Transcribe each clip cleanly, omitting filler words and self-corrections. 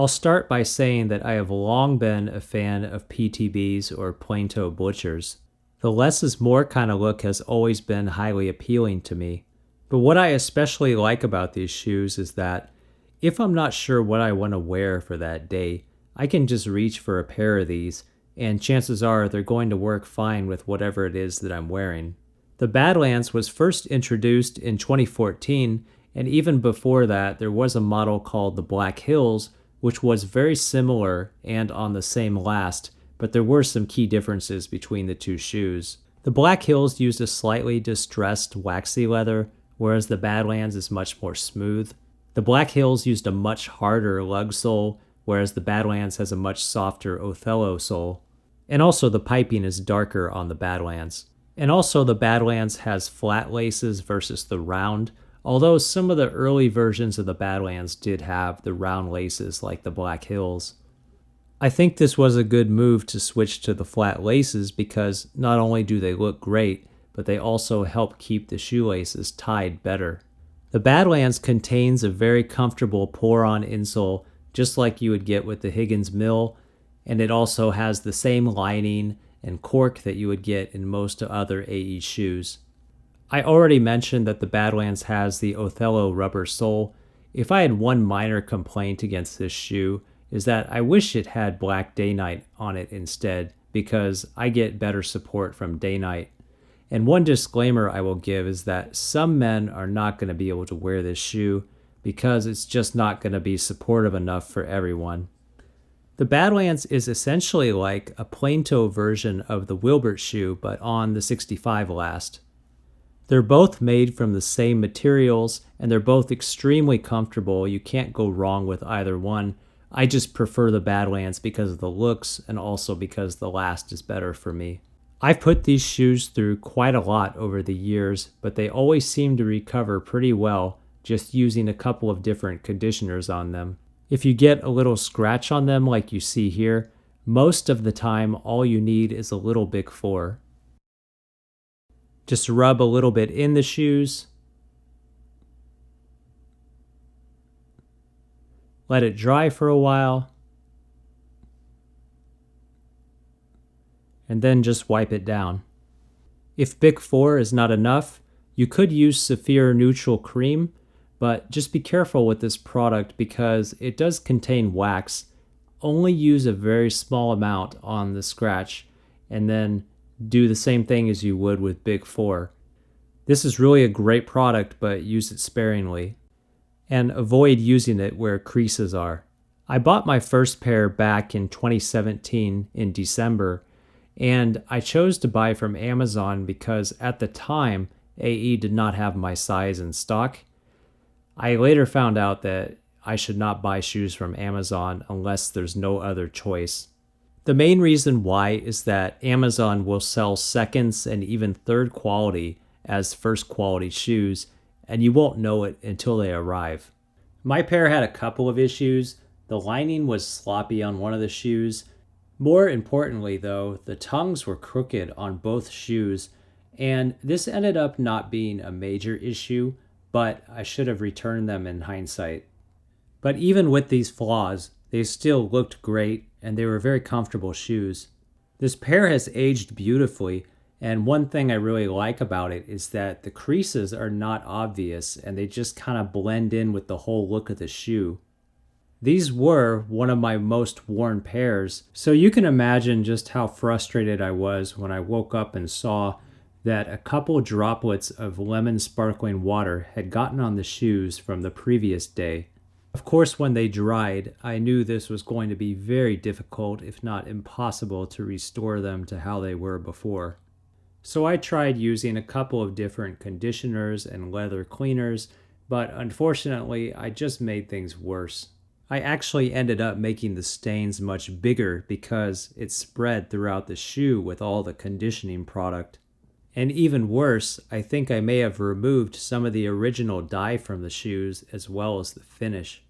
I'll start by saying that I have long been a fan of PTBs or plain-toe butchers. The less is more kind of look has always been highly appealing to me. But what I especially like about these shoes is that if I'm not sure what I want to wear for that day, I can just reach for a pair of these, and chances are they're going to work fine with whatever it is that I'm wearing. The Badlands was first introduced in 2014, and even before that, there was a model called the Black Hills, which was very similar and on the same last, but there were some key differences between the two shoes. The Black Hills used a slightly distressed waxy leather, whereas the Badlands is much more smooth. The Black Hills used a much harder lug sole, whereas the Badlands has a much softer Othello sole. And also the piping is darker on the Badlands. And also the Badlands has flat laces versus the round, although some of the early versions of the Badlands did have the round laces like the Black Hills. I think this was a good move to switch to the flat laces because not only do they look great, but they also help keep the shoelaces tied better. The Badlands contains a very comfortable poron insole, just like you would get with the Higgins Mill, and it also has the same lining and cork that you would get in most other AE shoes. I already mentioned that the Badlands has the Othello rubber sole. If I had one minor complaint against this shoe, is that I wish it had black Dainite on it instead, because I get better support from Dainite. And one disclaimer I will give is that some men are not going to be able to wear this shoe because it's just not going to be supportive enough for everyone. The Badlands is essentially like a plain-toe version of the Wilbert shoe, but on the 65 last. They're both made from the same materials, and they're both extremely comfortable. You can't go wrong with either one. I just prefer the Badlands because of the looks and also because the last is better for me. I've put these shoes through quite a lot over the years, but they always seem to recover pretty well just using a couple of different conditioners on them. If you get a little scratch on them like you see here, most of the time all you need is a little Big 4. Just rub a little bit in the shoes. Let it dry for a while. And then just wipe it down. If Big 4 is not enough, you could use Saphir Neutral Cream, but just be careful with this product because it does contain wax. Only use a very small amount on the scratch and then do the same thing as you would with Big 4. This is really a great product, but use it sparingly. And avoid using it where creases are. I bought my first pair back in 2017 in December, and I chose to buy from Amazon because at the time, AE did not have my size in stock. I later found out that I should not buy shoes from Amazon unless there's no other choice. The main reason why is that Amazon will sell seconds and even third quality as first quality shoes, and you won't know it until they arrive. My pair had a couple of issues. The lining was sloppy on one of the shoes. More importantly though, the tongues were crooked on both shoes, and this ended up not being a major issue, but I should have returned them in hindsight. But even with these flaws, they still looked great and they were very comfortable shoes. This pair has aged beautifully, and one thing I really like about it is that the creases are not obvious and they just kind of blend in with the whole look of the shoe. These were one of my most worn pairs, so you can imagine just how frustrated I was when I woke up and saw that a couple droplets of lemon sparkling water had gotten on the shoes from the previous day. Of course, when they dried, I knew this was going to be very difficult, if not impossible, to restore them to how they were before. So I tried using a couple of different conditioners and leather cleaners, but unfortunately, I just made things worse. I actually ended up making the stains much bigger because it spread throughout the shoe with all the conditioning product. And even worse, I think I may have removed some of the original dye from the shoes as well as the finish.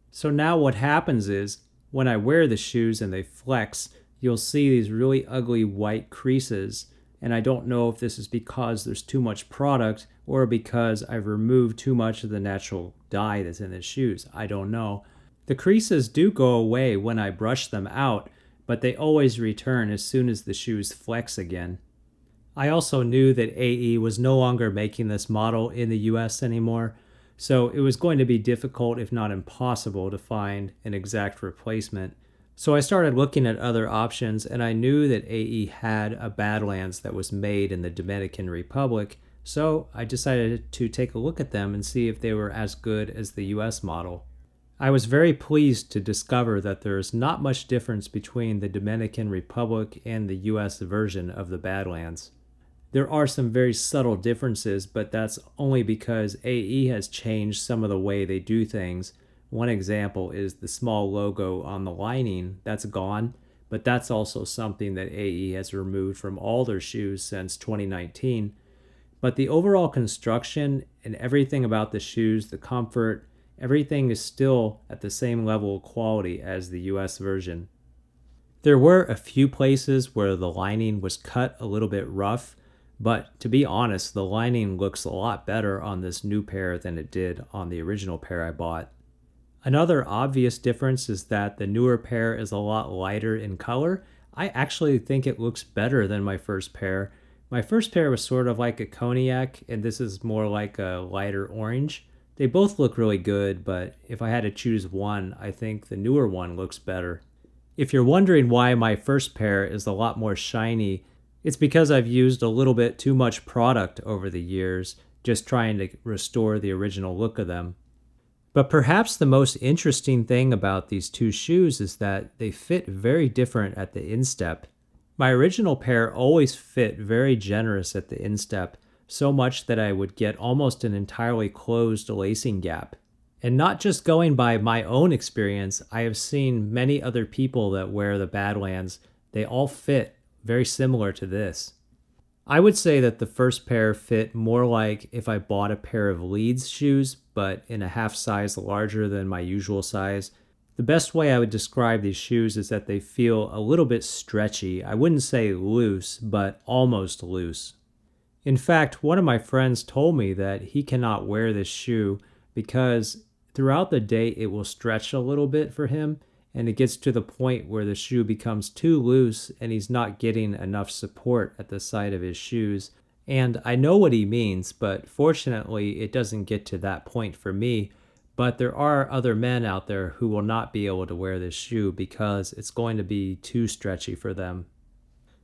So now what happens is, when I wear the shoes and they flex, you'll see these really ugly white creases, and I don't know if this is because there's too much product or because I've removed too much of the natural dye that's in the shoes. I don't know. The creases do go away when I brush them out, but they always return as soon as the shoes flex again. I also knew that AE was no longer making this model in the US anymore, so it was going to be difficult, if not impossible, to find an exact replacement. So I started looking at other options, and I knew that AE had a Badlands that was made in the Dominican Republic, so I decided to take a look at them and see if they were as good as the US model. I was very pleased to discover that there is not much difference between the Dominican Republic and the US version of the Badlands. There are some very subtle differences, but that's only because AE has changed some of the way they do things. One example is the small logo on the lining. That's gone, but that's also something that AE has removed from all their shoes since 2019. But the overall construction and everything about the shoes, the comfort, everything is still at the same level of quality as the US version. There were a few places where the lining was cut a little bit rough, but to be honest, the lining looks a lot better on this new pair than it did on the original pair I bought. Another obvious difference is that the newer pair is a lot lighter in color. I actually think it looks better than my first pair. My first pair was sort of like a cognac, and this is more like a lighter orange. They both look really good, but if I had to choose one, I think the newer one looks better. If you're wondering why my first pair is a lot more shiny, it's because I've used a little bit too much product over the years, just trying to restore the original look of them. But perhaps the most interesting thing about these two shoes is that they fit very different at the instep. My original pair always fit very generous at the instep, so much that I would get almost an entirely closed lacing gap. And not just going by my own experience, I have seen many other people that wear the Badlands. They all fit very similar to this. I would say that the first pair fit more like if I bought a pair of Leeds shoes, but in a half size larger than my usual size. The best way I would describe these shoes is that they feel a little bit stretchy. I wouldn't say loose, but almost loose. In fact, one of my friends told me that he cannot wear this shoe because throughout the day it will stretch a little bit for him, and it gets to the point where the shoe becomes too loose and he's not getting enough support at the side of his shoes. And I know what he means, but fortunately it doesn't get to that point for me. But there are other men out there who will not be able to wear this shoe because it's going to be too stretchy for them.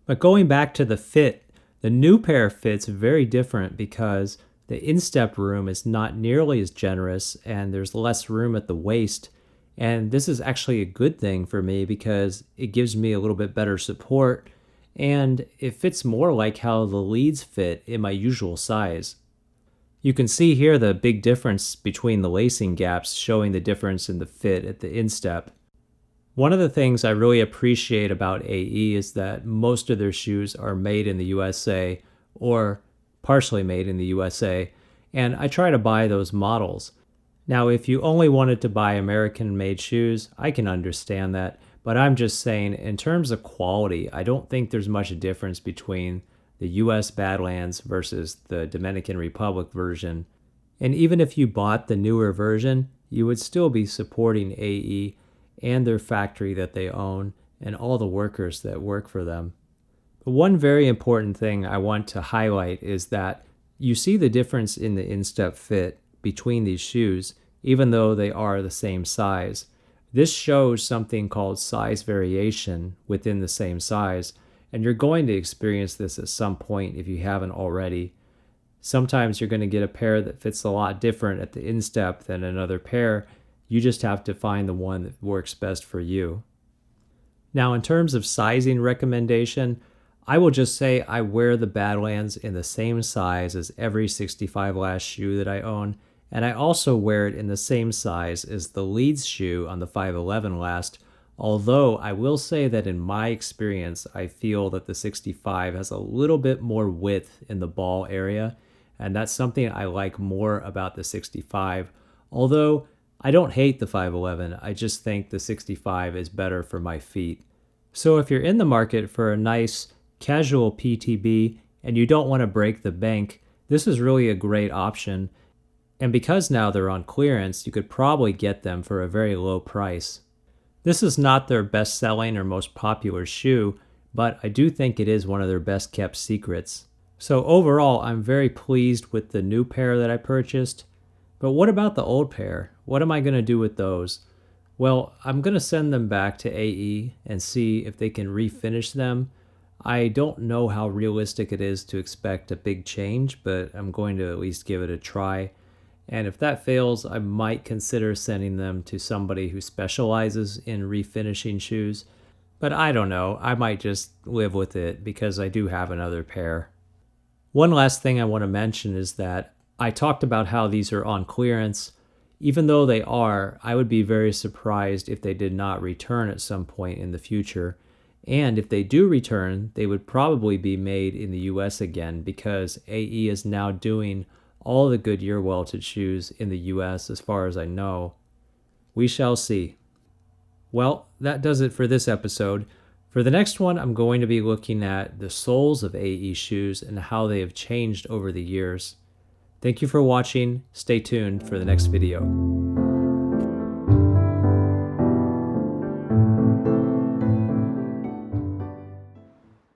But going back to the fit, the new pair fits very different because the instep room is not nearly as generous and there's less room at the waist. And this is actually a good thing for me because it gives me a little bit better support and it fits more like how the Leeds fit in my usual size. You can see here the big difference between the lacing gaps, showing the difference in the fit at the instep. One of the things I really appreciate about AE is that most of their shoes are made in the USA or partially made in the USA, and I try to buy those models. Now, if you only wanted to buy American-made shoes, I can understand that, but I'm just saying in terms of quality, I don't think there's much difference between the US Badlands versus the Dominican Republic version. And even if you bought the newer version, you would still be supporting AE and their factory that they own and all the workers that work for them. But one very important thing I want to highlight is that you see the difference in the instep fit between these shoes, even though they are the same size. This shows something called size variation within the same size, and you're going to experience this at some point if you haven't already. Sometimes you're going to get a pair that fits a lot different at the instep than another pair. You just have to find the one that works best for you. Now, in terms of sizing recommendation, I will just say I wear the Badlands in the same size as every 65 last shoe that I own, and I also wear it in the same size as the Leeds shoe on the 511 last, although I will say that in my experience, I feel that the 65 has a little bit more width in the ball area, and that's something I like more about the 65, although I don't hate the 511, I just think the 65 is better for my feet. So if you're in the market for a nice casual PTB and you don't want to break the bank, this is really a great option. And because now they're on clearance, you could probably get them for a very low price. This is not their best selling or most popular shoe, but I do think it is one of their best kept secrets. So overall, I'm very pleased with the new pair that I purchased. But what about the old pair? What am I going to do with those? Well, I'm going to send them back to AE and see if they can refinish them. I don't know how realistic it is to expect a big change, but I'm going to at least give it a try. And if that fails, I might consider sending them to somebody who specializes in refinishing shoes. But I don't know, I might just live with it because I do have another pair. One last thing I want to mention is that I talked about how these are on clearance. Even though they are, I would be very surprised if they did not return at some point in the future. And if they do return, they would probably be made in the US again because AE is now doing all the Goodyear welted shoes in the US as far as I know. We shall see. Well, that does it for this episode. For the next one, I'm going to be looking at the soles of AE shoes and how they have changed over the years. Thank you for watching. Stay tuned for the next video.